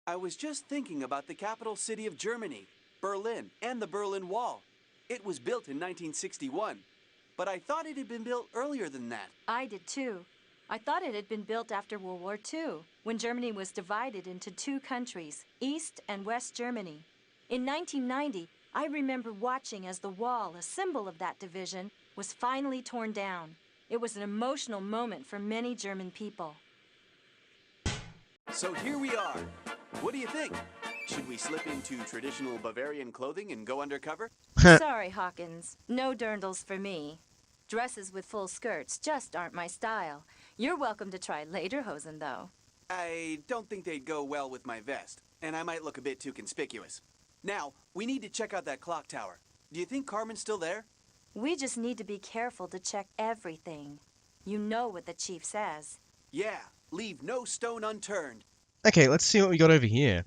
I was just thinking about the capital city of Germany, Berlin, and the Berlin Wall. It was built in 1961, but I thought it had been built earlier than that. I did too. I thought it had been built after World War II, when Germany was divided into two countries, East and West Germany. In 1990, I remember watching as the wall, a symbol of that division, was finally torn down. It was an emotional moment for many German people. So here we are. What do you think? Should we slip into traditional Bavarian clothing and go undercover? Sorry, Hawkins. No dirndls for me. Dresses with full skirts just aren't my style. You're welcome to try lederhosen, though. I don't think they'd go well with my vest, and I might look a bit too conspicuous. Now, we need to check out that clock tower. Do you think Carmen's still there? We just need to be careful to check everything. You know what the chief says. Yeah, leave no stone unturned. Okay, let's see what we got over here.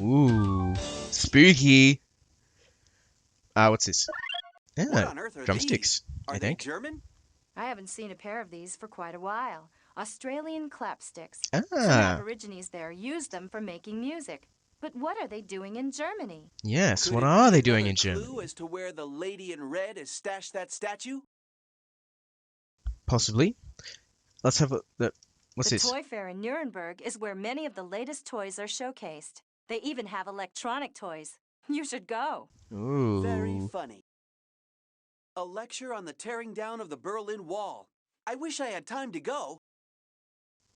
Ooh, spooky. What's this? What on earth are drumsticks, these? Are I they think. German? I haven't seen a pair of these for quite a while. Australian clapsticks. Some Ah, Aborigines there use them for making music. But what are they doing in Germany? yes, Could what it are be they doing another in Germany? clue as to where the lady in red has stashed that statue? Possibly. Let's have a... What's The this? Toy Fair in Nuremberg is where many of the latest toys are showcased. They even have electronic toys. You should go. Very Ooh. funny. A lecture on the tearing down of the Berlin Wall. I wish I had time to go.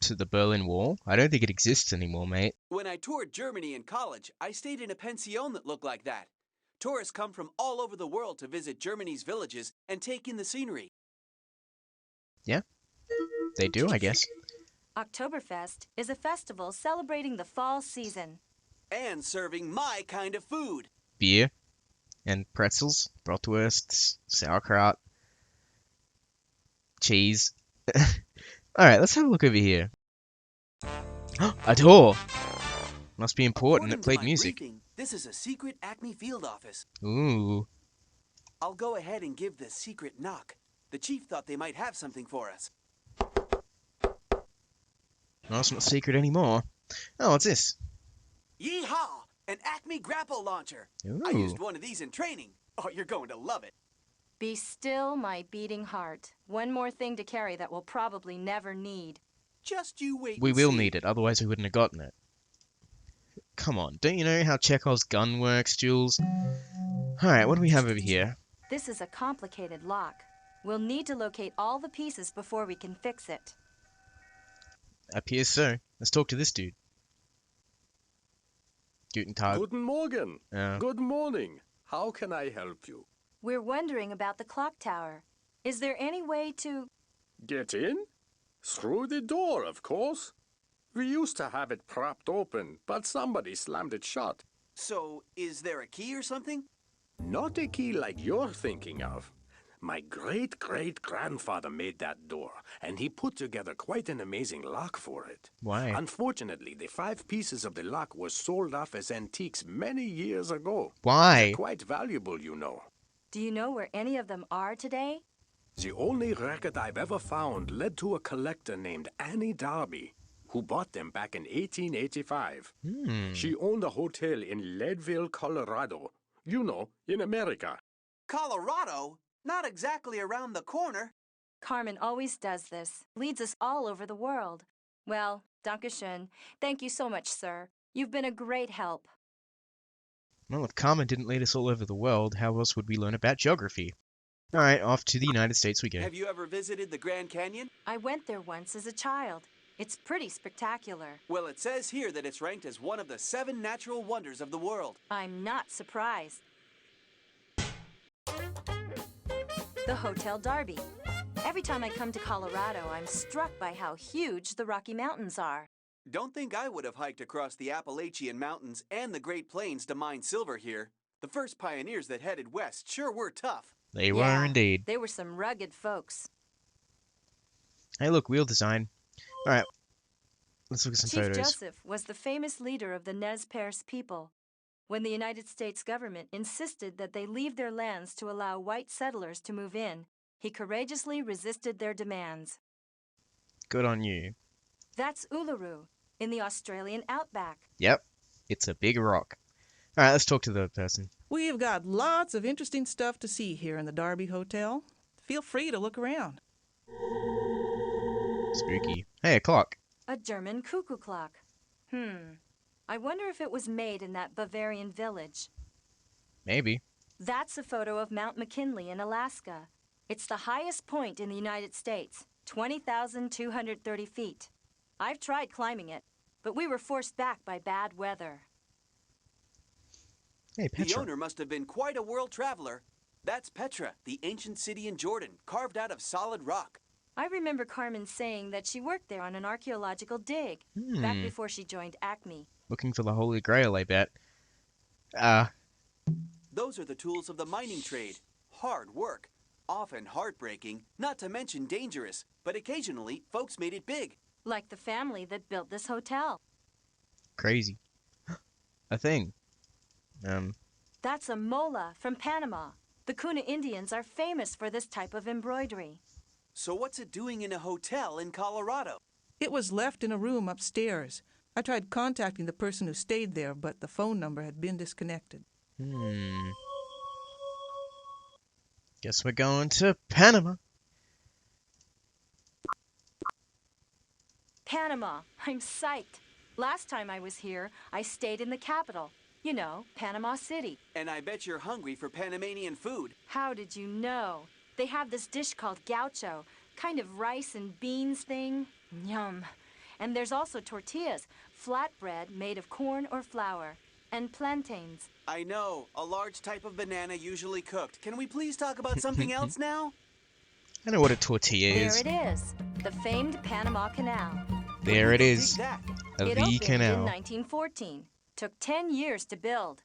To the Berlin Wall? I don't think it exists anymore, mate. When I toured Germany in college, I stayed in a pension that looked like that. Tourists come from all over the world to visit Germany's villages and take in the scenery. Yeah, they do, I guess. Oktoberfest is a festival celebrating the fall season. And serving my kind of food. Beer and pretzels, bratwursts, sauerkraut, cheese. Alright, let's have a look over here. A door! Must be important, According it to played my music. briefing, this is a secret Acme field office. Ooh. I'll go ahead and give the secret knock. The chief thought they might have something for us. Well, it's not secret anymore. Oh, what's this? Yeehaw! An Acme grapple launcher. I Ooh. used one of these in training. Oh, you're going to love it. Be still, my beating heart. One more thing to carry that we'll probably never need. Just you wait We and will see. need it, otherwise we wouldn't have gotten it. Come on, don't you know how Chekhov's gun works, Jules? Alright, what do we have over here? This is a complicated lock. We'll need to locate all the pieces before we can fix it. Appears so. Let's talk to this dude. Guten Tag. Guten Morgen. Uh, Good morning. How can I help you? We're wondering about the clock tower. Is there any way to... Get in? Through the door, of course. We used to have it propped open, but somebody slammed it shut. So, is there a key or something? Not a key like you're thinking of. My great-great-grandfather made that door, and he put together quite an amazing lock for it. why? Unfortunately, the 5 pieces of the lock were sold off as antiques many years ago. Why? They're quite valuable, you know. Do you know where any of them are today? The only record I've ever found led to a collector named Annie Darby, who bought them back in 1885. She owned a hotel in Leadville, Colorado. You know, in America. Colorado? Not exactly around the corner. Carmen always does this. Leads us all over the world. Well, Dankeschön. Thank you so much, sir. You've been a great help. Well, if Carmen didn't lead us all over the world, how else would we learn about geography? Alright, off to the United States we go. Have you ever visited the Grand Canyon? I went there once as a child. It's pretty spectacular. Well, it says here that it's ranked as one of the 7 natural wonders of the world. I'm not surprised. The Hotel Darby. Every time I come to Colorado, I'm struck by how huge the Rocky Mountains are. Don't think I would have hiked across the Appalachian Mountains and the Great Plains to mine silver here. The first pioneers that headed west sure were tough. They were indeed. They were some rugged folks. Hey look, wheel design. Alright, let's look at some Chief photos. Joseph was the famous leader of the Nez Perce people. When the United States government insisted that they leave their lands to allow white settlers to move in, he courageously resisted their demands. Good on you. That's Uluru, in the Australian outback. Yep, it's a big rock. Alright, let's talk to the person. We've got lots of interesting stuff to see here in the Derby Hotel. Feel free to look around. Spooky. Hey, a clock. A German cuckoo clock. I wonder if it was made in that Bavarian village. Maybe. That's a photo of Mount McKinley in Alaska. It's the highest point in the United States, 20,230 feet. I've tried climbing it, but we were forced back by bad weather. Hey, The Petra. owner must have been quite a world traveler. That's Petra, the ancient city in Jordan, carved out of solid rock. I remember Carmen saying that she worked there on an archaeological dig, back before she joined Acme. Looking for the Holy Grail, I bet. Those are the tools of the mining trade. Hard work. Often heartbreaking, not to mention dangerous, but occasionally folks made it big. Like the family that built this hotel. Crazy. A thing. That's a mola from Panama. The Kuna Indians are famous for this type of embroidery. So what's it doing in a hotel in Colorado? It was left in a room upstairs. I tried contacting the person who stayed there, but the phone number had been disconnected. Guess we're going to Panama. Panama. I'm psyched. Last time I was here, I stayed in the capital. You know, Panama City. And I bet you're hungry for Panamanian food. How did you know? They have this dish called gaucho, kind of rice and beans thing. Yum. And there's also tortillas, flatbread made of corn or flour, and plantains. I know, a large type of banana usually cooked. Can we please talk about something else now? I know what a tortilla There is. it is, the famed Panama Canal. There it is. Dig that. It The opened in canal. 1914. Took 10 years to build.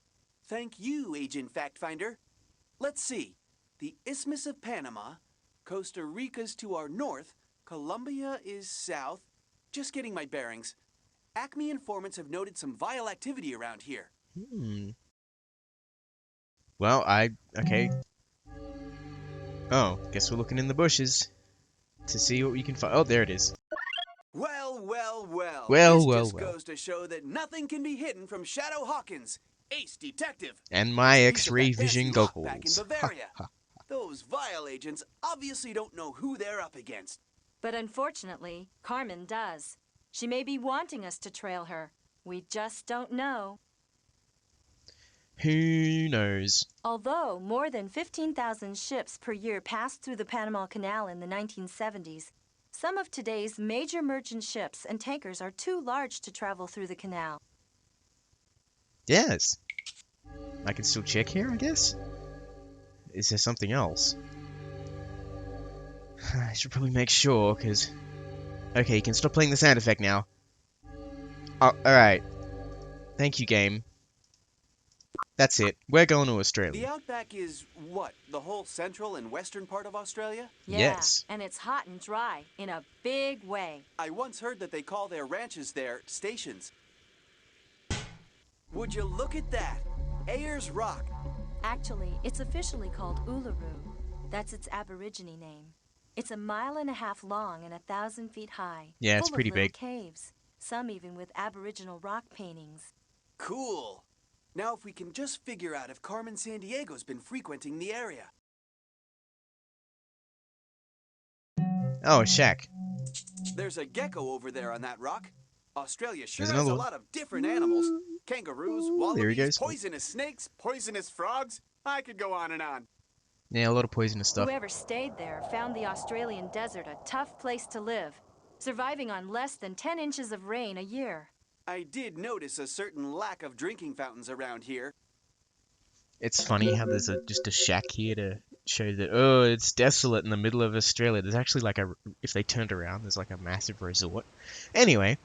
Thank you, Agent Fact Finder. Let's see. The Isthmus of Panama, Costa Rica's to our north, Colombia is south. Just getting my bearings. Acme informants have noted some vile activity around here. Well, okay. Oh, guess we're looking in the bushes to see what we can find. Oh, there it is. Well, well, well. Well, this well, just well. goes to show that nothing can be hidden from Shadow Hawkins, ace detective. And my Piece of X-ray that vision fancy lock back in goggles. Bavaria. Those vile agents obviously don't know who they're up against. But unfortunately, Carmen does. She may be wanting us to trail her. We just don't know. Who knows? Although more than 15,000 ships per year passed through the Panama Canal in the 1970s, some of today's major merchant ships and tankers are too large to travel through the canal. Yes. I can still check here, I guess? Is there something else? I should probably make sure, because... Okay, you can stop playing the sound effect now. Oh, alright. Thank you, game. That's it. We're going to Australia. The outback is what? The whole central and western part of Australia? Yeah, Yes. and it's hot and dry in a big way. I once heard that they call their ranches there stations. Would you look at that? Ayers Rock. Actually, it's officially called Uluru. That's its Aborigine name. It's 1.5 miles long and 1,000 feet high. Yeah, it's full pretty of little big. caves, some even with Aboriginal rock paintings. Cool. Now if we can just figure out if Carmen Sandiego's been frequenting the area. Oh, a shack. There's a gecko over there on that rock. Australia sure There's has a another one. lot of different animals. Kangaroos, There he wallabies, goes. poisonous snakes, poisonous frogs. I could go on and on. Yeah, a lot of poisonous stuff. Whoever stayed there found the Australian desert a tough place to live, surviving on less than 10 inches of rain a year. I did notice a certain lack of drinking fountains around here. It's funny how there's just a shack here to show that, oh, it's desolate in the middle of Australia. There's actually like if they turned around, there's like a massive resort. Anyway,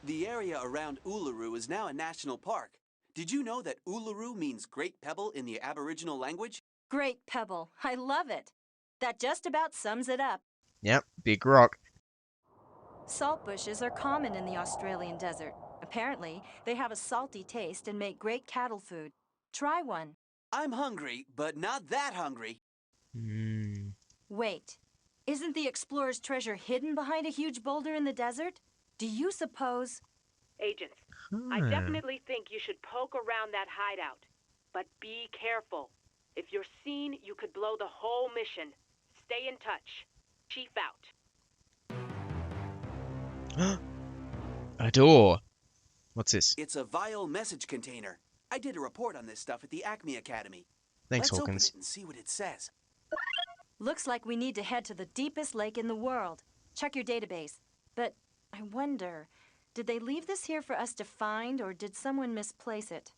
The area around Uluru is now a national park. Did you know that Uluru means Great Pebble in the Aboriginal language? Great Pebble. I love it. That just about sums it up. yep, big rock. Salt bushes are common in the Australian desert. Apparently, they have a salty taste and make great cattle food. Try one. I'm hungry, but not that hungry. Wait. Isn't the explorer's treasure hidden behind a huge boulder in the desert? Do you suppose... Agents, I definitely think you should poke around that hideout. But be careful. If you're seen, you could blow the whole mission. Stay in touch. Chief out. A door. What's this? It's a vial message container. I did a report on this stuff at the Acme Academy. Thanks, Let's open Hawkins. it and see what it says. Looks like we need to head to the deepest lake in the world. Check your database. But I wonder, did they leave this here for us to find, or did someone misplace it?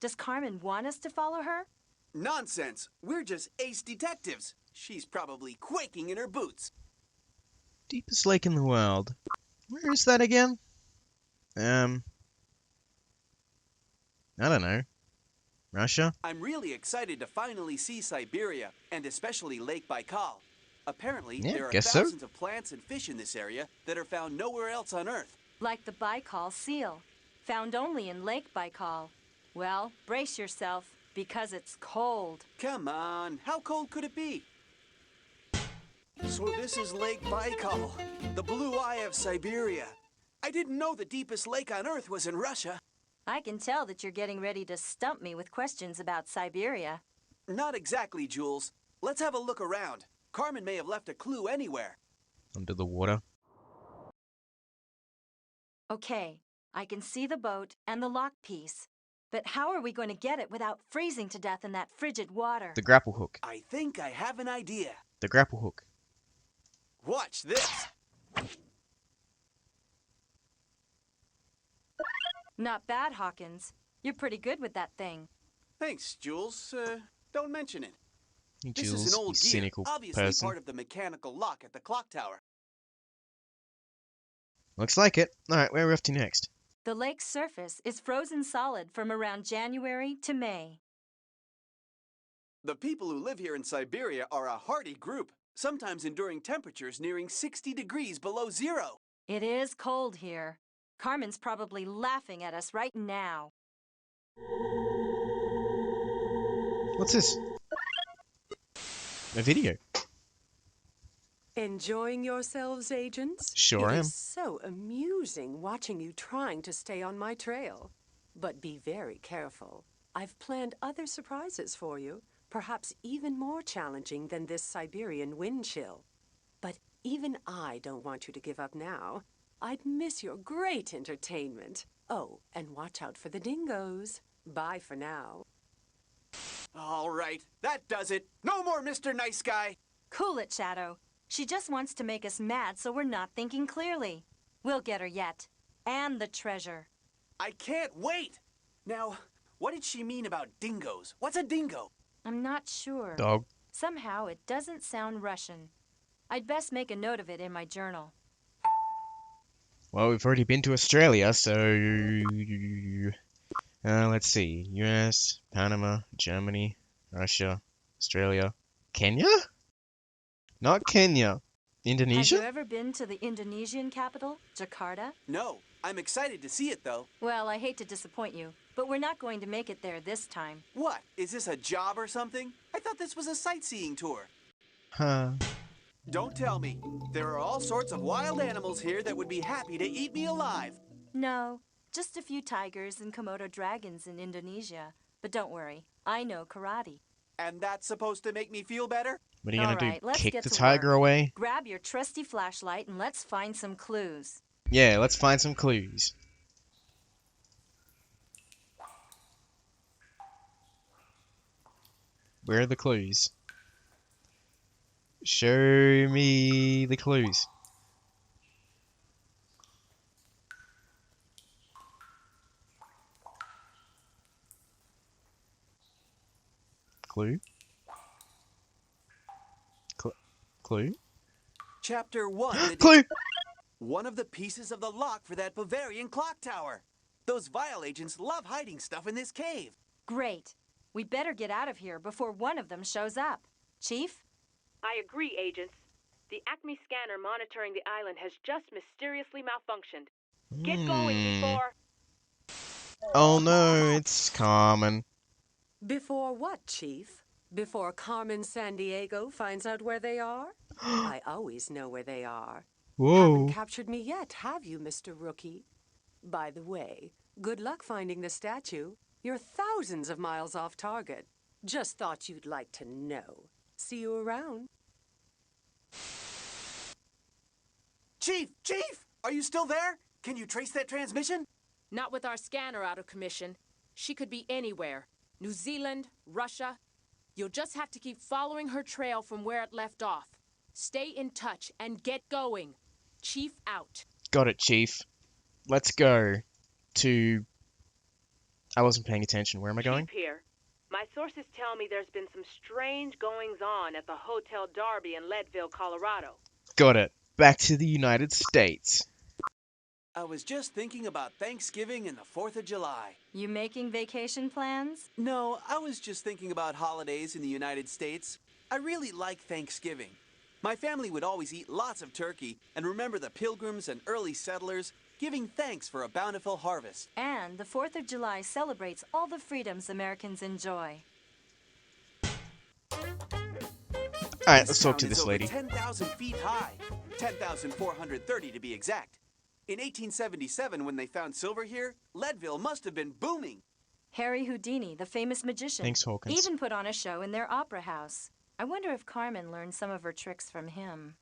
Does Carmen want us to follow her? Nonsense! We're just ace detectives. She's probably quaking in her boots. Deepest lake in the world. Where is that again? I don't know. Russia? I'm really excited to finally see Siberia, and especially Lake Baikal. Apparently, Yeah, there are guess so. thousands of plants and fish in this area that are found nowhere else on Earth. Like the Baikal seal, found only in Lake Baikal. Well, brace yourself, because it's cold. Come on, how cold could it be? So this is Lake Baikal, the blue eye of Siberia. I didn't know the deepest lake on Earth was in Russia. I can tell that you're getting ready to stump me with questions about Siberia. Not exactly, Jules. Let's have a look around. Carmen may have left a clue anywhere. Under the water. Okay, I can see the boat and the lock piece. But how are we going to get it without freezing to death in that frigid water? The grapple hook. I think I have an idea. The grapple hook. Watch this. Not bad, Hawkins. You're pretty good with that thing. Thanks, Jules. Don't mention it. This Jules, is an you old gear, cynical obviously person. part of the mechanical lock at the clock tower. Looks like it. Alright, where are we off to next? The lake's surface is frozen solid from around January to May. The people who live here in Siberia are a hardy group, sometimes enduring temperatures nearing 60 degrees below zero. It is cold here. Carmen's probably laughing at us right now. What's this? A video. Enjoying yourselves, agents? Sure It am. is so amusing watching you trying to stay on my trail. But be very careful. I've planned other surprises for you, perhaps even more challenging than this Siberian wind chill. But even I don't want you to give up now. I'd miss your great entertainment. Oh, and watch out for the dingoes. Bye for now. All right, that does it. No more Mr. Nice Guy. Cool it, Shadow. She just wants to make us mad so we're not thinking clearly. We'll get her yet. And the treasure. I can't wait. Now, what did she mean about dingoes? What's a dingo? I'm not sure. Dog. Somehow it doesn't sound Russian. I'd best make a note of it in my journal. Well, we've already been to Australia, so... let's see. US, Panama, Germany, Russia, Australia. Kenya? Not Kenya. Indonesia? Have you ever been to the Indonesian capital, Jakarta? No, I'm excited to see it though. Well, I hate to disappoint you, but we're not going to make it there this time. What? Is this a job or something? I thought this was a sightseeing tour. Huh. Don't tell me. There are all sorts of wild animals here that would be happy to eat me alive. No, just a few tigers and Komodo dragons in Indonesia. But don't worry, I know karate. And that's supposed to make me feel better? What are you gonna All right, do? let's Kick get the to tiger work. away? Grab your trusty flashlight and let's find some clues. Yeah, let's find some clues. Where are the clues? Show me the clues. Clue? Clue? Chapter 1. Clue! One of the pieces of the lock for that Bavarian clock tower. Those vial agents love hiding stuff in this cave. Great. We better get out of here before one of them shows up. Chief? I agree, agents. The Acme scanner monitoring the island has just mysteriously malfunctioned. Get going before... Oh no, it's Carmen. Before what, Chief? Before Carmen Sandiego finds out where they are? I always know where they are. Haven't Whoa. captured me yet, have you, Mr. Rookie? By the way, good luck finding the statue. You're thousands of miles off target. Just thought you'd like to know. See you around. Chief! Chief! Are you still there? Can you trace that transmission? Not with our scanner out of commission. She could be anywhere. New Zealand, Russia. You'll just have to keep following her trail from where it left off. Stay in touch and get going. Chief out. Got it, Chief. Let's go to... I wasn't paying attention. Where am I going? Chief here. My sources tell me there's been some strange goings-on at the Hotel Darby in Leadville, Colorado. Got it. Back to the United States. I was just thinking about Thanksgiving and the 4th of July. You making vacation plans? No, I was just thinking about holidays in the United States. I really like Thanksgiving. My family would always eat lots of turkey and remember the pilgrims and early settlers giving thanks for a bountiful harvest. And the 4th of July celebrates all the freedoms Americans enjoy. Alright, let's talk to town is this over lady. 10,000 feet high. 10,430 to be exact. In 1877, when they found silver here, Leadville must have been booming. Harry Houdini, the famous magician, Thanks, Hawkins. even put on a show in their opera house. I wonder if Carmen learned some of her tricks from him.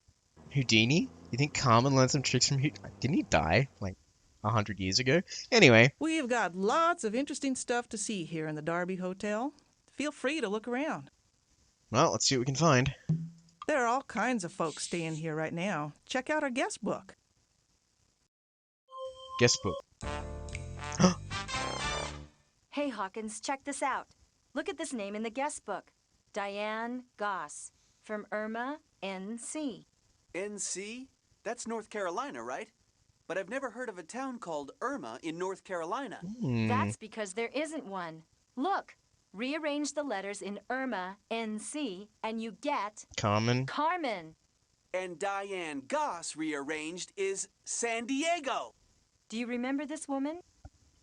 Houdini? You think Carmen learned some tricks from Houdini? Didn't he die, like, 100 years ago? Anyway. We've got lots of interesting stuff to see here in the Darby Hotel. Feel free to look around. Well, let's see what we can find. There are all kinds of folks staying here right now. Check out our guest book. Guest book. Hey, Hawkins, check this out. Look at this name in the guest book. Diane Goss, from Irma, NC. NC? That's North Carolina, right? But I've never heard of a town called Irma in North Carolina. That's because there isn't one. Look, rearrange the letters in Irma, NC, and you get... Carmen. Carmen. And Diane Goss rearranged is San Diego. Do you remember this woman?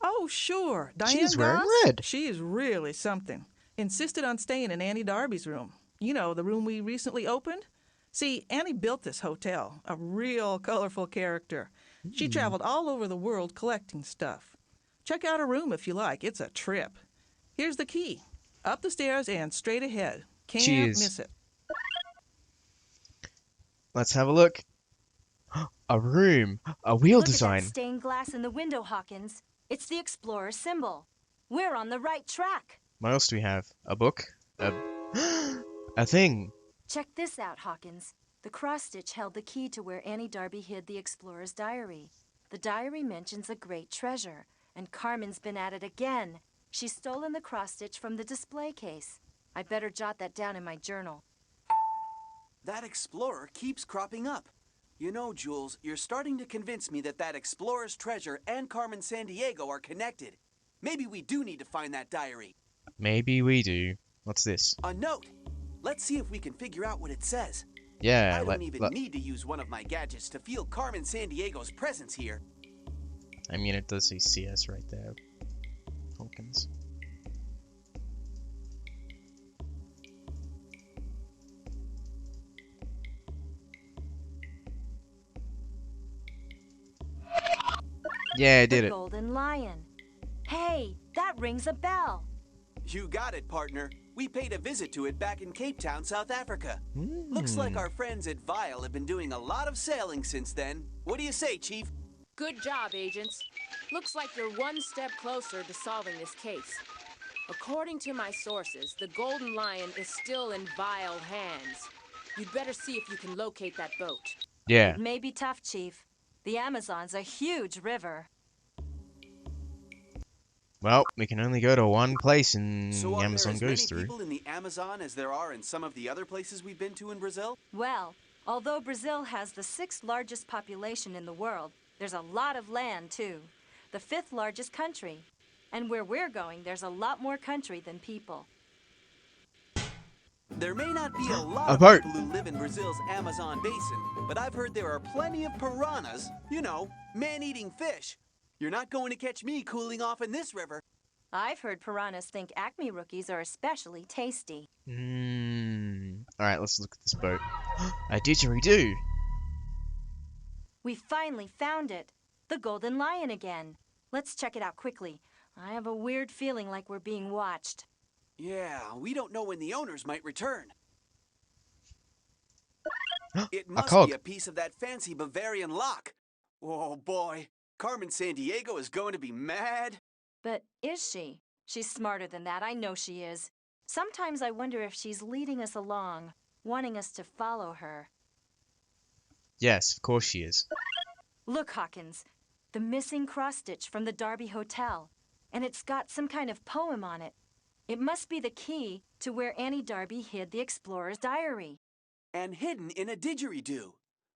Oh, sure. Diane She's wearing Goss? red. She's really something. Insisted on staying in Annie Darby's room. You know, the room we recently opened? See, Annie built this hotel, a real colorful character. She traveled all over the world collecting stuff. Check out her room if you like. It's a trip. Here's the key. Up the stairs and straight ahead. Can't Cheers. miss it. Let's have a look. A room. A wheel Look design. at that stained glass in the window, Hawkins. It's the Explorer symbol. We're on the right track. What else do we have? A book? A thing. Check this out, Hawkins. The cross-stitch held the key to where Annie Darby hid the Explorer's diary. The diary mentions a great treasure, and Carmen's been at it again. She's stolen the cross-stitch from the display case. I better jot that down in my journal. That explorer keeps cropping up. You know, Jules, you're starting to convince me that explorer's treasure and Carmen Sandiego are connected. Maybe we do need to find that diary. Maybe we do. What's this? A note. Let's see if we can figure out what it says. Yeah, I don't even need to use one of my gadgets to feel Carmen Sandiego's presence here. I mean, it does say CS right there. Hawkins. Yeah, I did The it. Golden Lion. Hey, that rings a bell. You got it, partner. We paid a visit to it back in Cape Town, South Africa. Looks like our friends at Vile have been doing a lot of sailing since then. What do you say, Chief? Good job, agents. Looks like you're one step closer to solving this case. According to my sources, the Golden Lion is still in vile hands. You'd better see if you can locate that boat. Yeah. It may be tough, Chief. The Amazon's a huge river. Well, we can only go to one place and So are Amazon there as goes many through. people in the Amazon as there are in some of the other places we've been to in Brazil? Well, although Brazil has the 6th largest population in the world, there's a lot of land, too. The 5th largest country. And where we're going, there's a lot more country than people. There may not be a lot A of boat. people who live in Brazil's Amazon basin, but I've heard there are plenty of piranhas, you know, man-eating fish. You're not going to catch me cooling off in this river. I've heard piranhas think Acme rookies are especially tasty. Alright, let's look at this boat. A didgeridoo! We finally found it. The Golden Lion again. Let's check it out quickly. I have a weird feeling like we're being watched. Yeah, we don't know when the owners might return. It A must cog. be a piece of that fancy Bavarian lock. Oh boy, Carmen Sandiego is going to be mad. But is she? She's smarter than that, I know she is. Sometimes I wonder if she's leading us along, wanting us to follow her. Yes, of course she is. Look, Hawkins, the missing cross-stitch from the Derby Hotel. And it's got some kind of poem on it. It must be the key to where Annie Darby hid the explorer's diary. And hidden in a didgeridoo.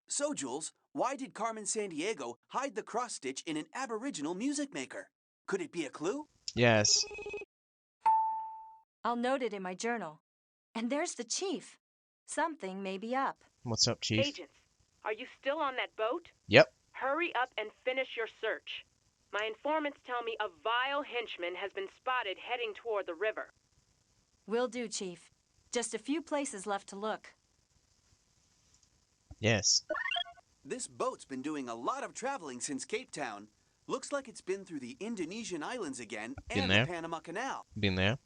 So, Jules, why did Carmen Sandiego hide the cross-stitch in an aboriginal music maker? Could it be a clue? Yes. I'll note it in my journal. And there's the chief. Something may be up. What's up, Chief? Agents, are you still on that boat? Yep. Hurry up and finish your search. My informants tell me a vile henchman has been spotted heading toward the river. Will do, Chief. Just a few places left to look. Yes. This boat's been doing a lot of traveling since Cape Town. Looks like it's been through the Indonesian islands again Been and there. the Panama Canal. Been there.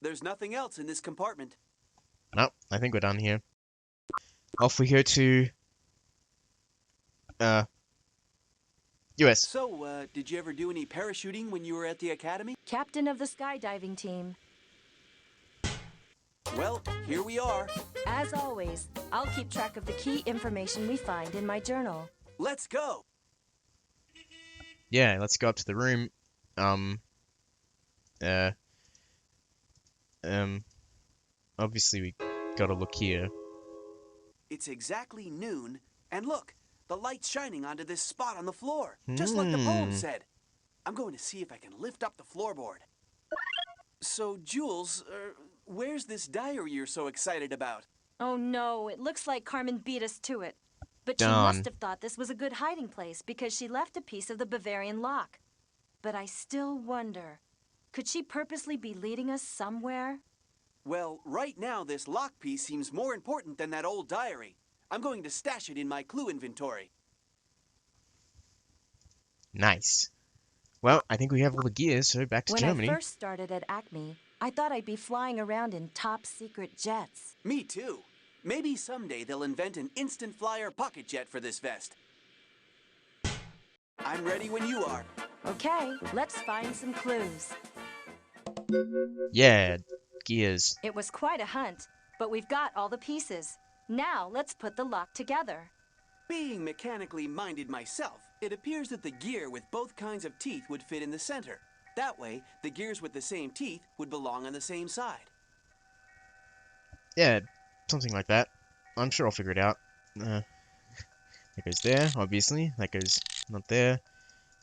There's nothing else in this compartment. Nope, I think we're done here. Off we go to... US. So, did you ever do any parachuting when you were at the academy? Captain of the skydiving team. Well, here we are. As always, I'll keep track of the key information we find in my journal. Let's go. Yeah, let's go up to the room. Obviously we gotta look here. It's exactly noon, and look, the light's shining onto this spot on the floor, just like the poem said. I'm going to see if I can lift up the floorboard. So, Jules, where's this diary you're so excited about? Oh no, it looks like Carmen beat us to it. But she Darn. must have thought this was a good hiding place because she left a piece of the Bavarian lock. But I still wonder, could she purposely be leading us somewhere? Well, right now this lock piece seems more important than that old diary. I'm going to stash it in my clue inventory. Nice. Well, I think we have all the gears, so back to When Germany. I first started at Acme, I thought I'd be flying around in top-secret jets. Me too. Maybe someday they'll invent an instant flyer pocket jet for this vest. I'm ready when you are. Okay, let's find some clues. Yeah, gears. It was quite a hunt, but we've got all the pieces. Now let's put the lock together. Being mechanically minded myself, it appears that the gear with both kinds of teeth would fit in the center. That way, the gears with the same teeth would belong on the same side. Yeah, something like that. I'm sure I'll figure it out. That goes there, obviously. That goes not there.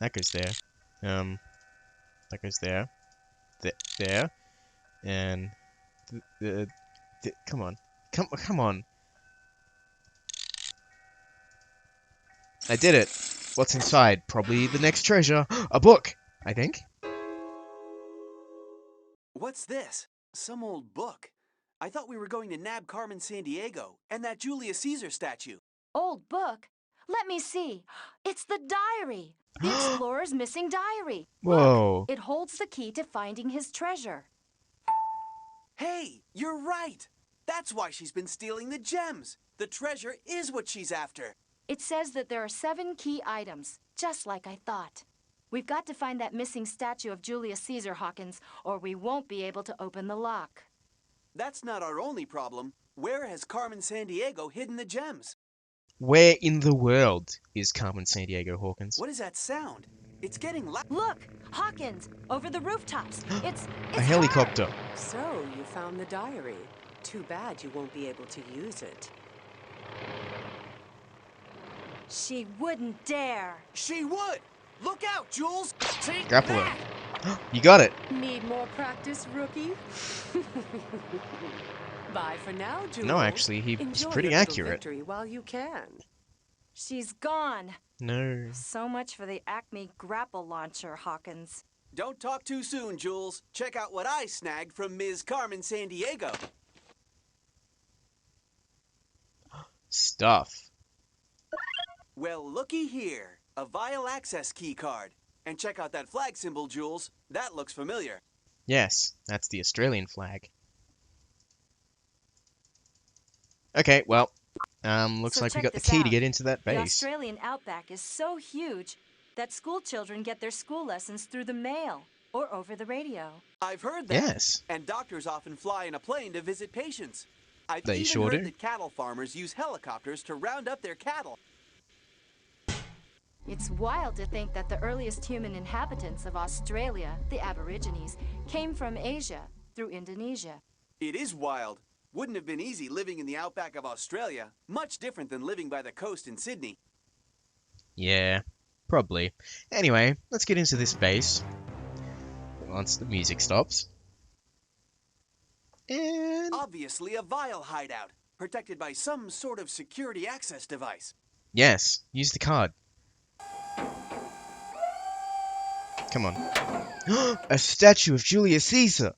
That goes there. That goes there. There. And... come on. Come on. I did it. What's inside? Probably the next treasure. A book, I think. What's this? Some old book. I thought we were going to nab Carmen Sandiego and that Julius Caesar statue. Old book? Let me see. It's the diary. The explorer's missing diary. Whoa. Look, it holds the key to finding his treasure. Hey, you're right. That's why she's been stealing the gems. The treasure is what she's after. It says that there are 7 key items, just like I thought. We've got to find that missing statue of Julius Caesar, Hawkins, or we won't be able to open the lock. That's not our only problem. Where has Carmen Sandiego hidden the gems? Where in the world is Carmen Sandiego, Hawkins? What is that sound? It's getting loud. Look, Hawkins, over the rooftops. It's A helicopter. her. So, you found the diary. Too bad you won't be able to use it. She wouldn't dare. She would! Look out, Jules! Take Grapple that! her. You got it. Need more practice, rookie? Bye for now, Jules. No, actually, he's Enjoy pretty your little accurate. victory while you can. She's gone. No. So much for the Acme grapple launcher, Hawkins. Don't talk too soon, Jules. Check out what I snagged from Ms. Carmen Sandiego. Stuff. Well, looky here. A vial access key card. And check out that flag symbol, Jules. That looks familiar. Yes, that's the Australian flag. Okay, well, looks So like we check got the this key to out. get into that The base. Australian outback is so huge that school children get their school lessons through the mail or over the radio. I've heard that. Yes. And doctors often fly in a plane to visit patients. I've They even sure heard do. that cattle farmers use helicopters to round up their cattle. It's wild to think that the earliest human inhabitants of Australia, the Aborigines, came from Asia through Indonesia. It is wild. Wouldn't have been easy living in the outback of Australia. Much different than living by the coast in Sydney. Yeah, probably. Anyway, let's get into this base. Once the music stops. And... Obviously a vial hideout, protected by some sort of security access device. yes, use the card. Come on. A statue of Julius Caesar!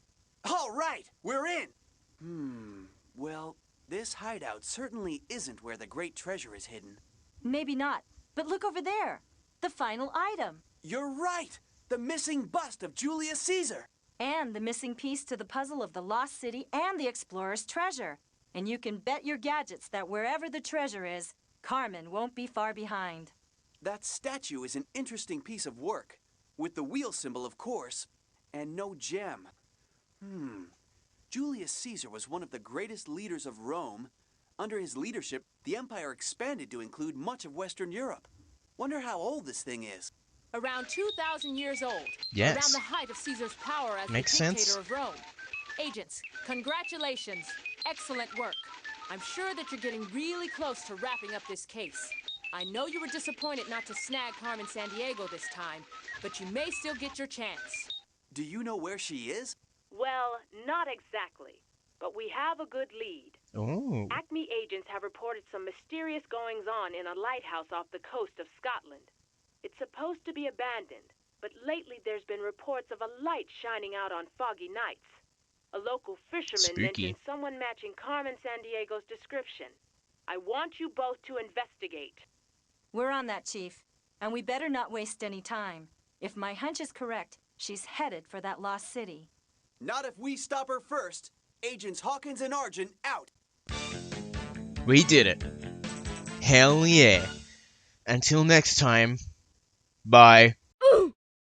All right, we're in. Well, this hideout certainly isn't where the great treasure is hidden. Maybe not, but look over there. The final item. You're right! The missing bust of Julius Caesar! And the missing piece to the puzzle of the lost city and the explorer's treasure. And you can bet your gadgets that wherever the treasure is, Carmen won't be far behind. That statue is an interesting piece of work. With the wheel symbol, of course, and no gem. Julius Caesar was one of the greatest leaders of Rome. Under his leadership, the empire expanded to include much of Western Europe. Wonder how old this thing is. Around 2,000 years old. Yes. Around the height of Caesar's power as Makes the dictator sense. of Rome. Agents, congratulations. Excellent work. I'm sure that you're getting really close to wrapping up this case. I know you were disappointed not to snag Carmen Sandiego this time, but you may still get your chance. Do you know where she is? Well, not exactly, but we have a good lead. Oh. Acme agents have reported some mysterious goings-on in a lighthouse off the coast of Scotland. It's supposed to be abandoned, but lately there's been reports of a light shining out on foggy nights. A local fisherman Spooky. mentioned someone matching Carmen Sandiego's description. I want you both to investigate. We're on that, Chief. And we better not waste any time. If my hunch is correct, she's headed for that lost city. Not if we stop her first. Agents Hawkins and Argent out. We did it. Hell yeah. Until next time. Bye.